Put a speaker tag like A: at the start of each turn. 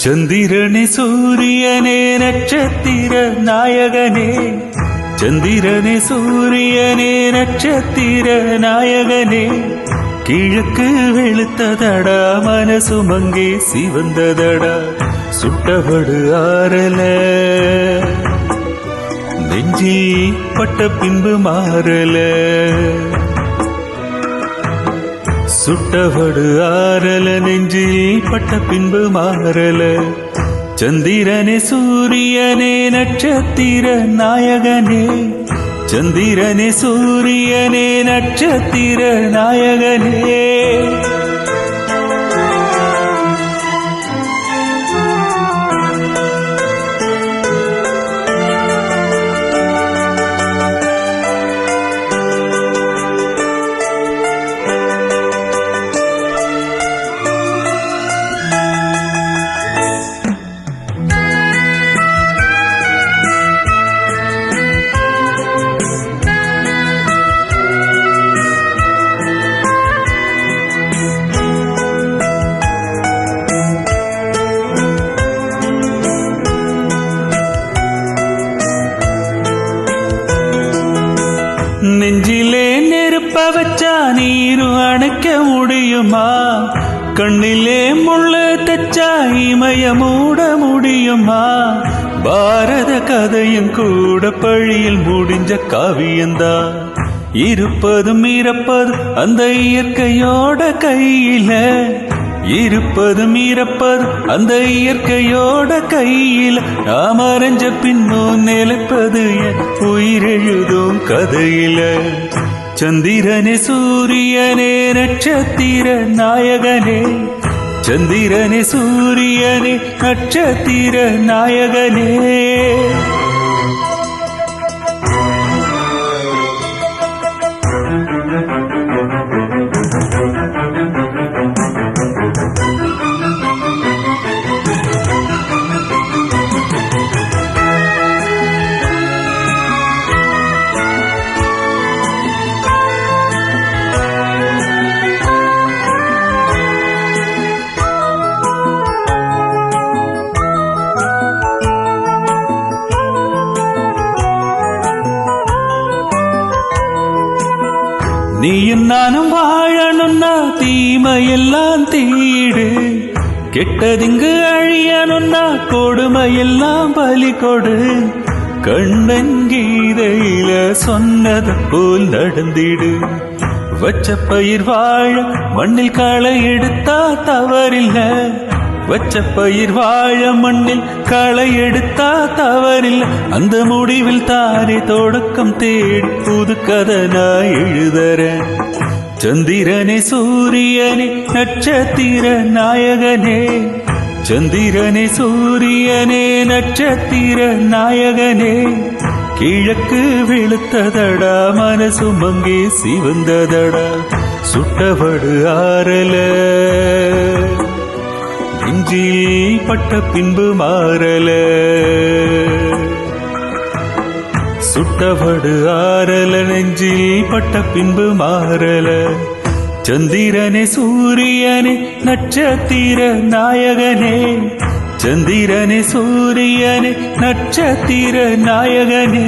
A: சந்திரனே சூரியனே நட்சத்திர நாயகனே, சந்திரனே சூரியனே நட்சத்திர நாயகனே, கிழக்கு வெளுத்ததடா மனசுமங்கே சிவந்ததடா, சுட்டபடு ஆறல நெஞ்சில் பட்ட பின்பு மாறல, சுட்டபடு ஆறல நெஞ்சில் பட்ட பின்பு மாறல. சந்திரனே சூரியனே நட்சத்திர நாயகனே, சந்திரனே சூரியனே நட்சத்திர நாயகனே. நெஞ்சிலே நெருப்ப வச்சா நீரும் அணைக்க முடியுமா, கண்ணிலே முள்ளு தச்சா இமய மூட முடியுமா, பாரத கதையும் கூட பழியில் முடிஞ்ச காவியந்தான், இருப்பதும் இறப்பதும் அந்த இயற்கையோட கையில, இருப்பதும் இறப்பதும் அந்த இயற்கையோட கையில, நாம் அறிஞ்ச பின்னும் நிலைப்பது உயிரெழுதும் கதையில. சந்திரனே சூரியனே நட்சத்திர நாயகனே, சந்திரனே சூரியனே நட்சத்திர நாயகனே. நீயும் நானும் வாழணும்னா தீமையெல்லாம் தீடு, கெட்டதிங்கு அழியணும்னா கொடுமையெல்லாம் பலி கொடு, கண்ணன் கீதையில சொன்னது போல் நடந்திடு, வச்ச பயிர் வாழ மண்ணில் களை எடுத்தா தவறில்ல, வச்ச பயிர் வாழ மண்ணில் களை எடுத்தா தவறில்லை, அந்த முடிவில் தானே தொடக்கம் தேடி புது கதனா எழுதற. சந்திரனே சூரியனே நட்சத்திர நாயகனே, சந்திரனே சூரியனே நட்சத்திர நாயகனே, கிழக்கு வெளுத்ததடா மனசுமங்கே சிவந்ததடா, சுட்டபடு ஆறல நெஞ்சில் பட்ட பின்பு மாறல, சுட்டபடு ஆறல நெஞ்சில் பட்ட பின்பு மாறல. சந்திரனே சூரியனே நட்சத்திர நாயகனே, சந்திரனே சூரியனே நட்சத்திர நாயகனே.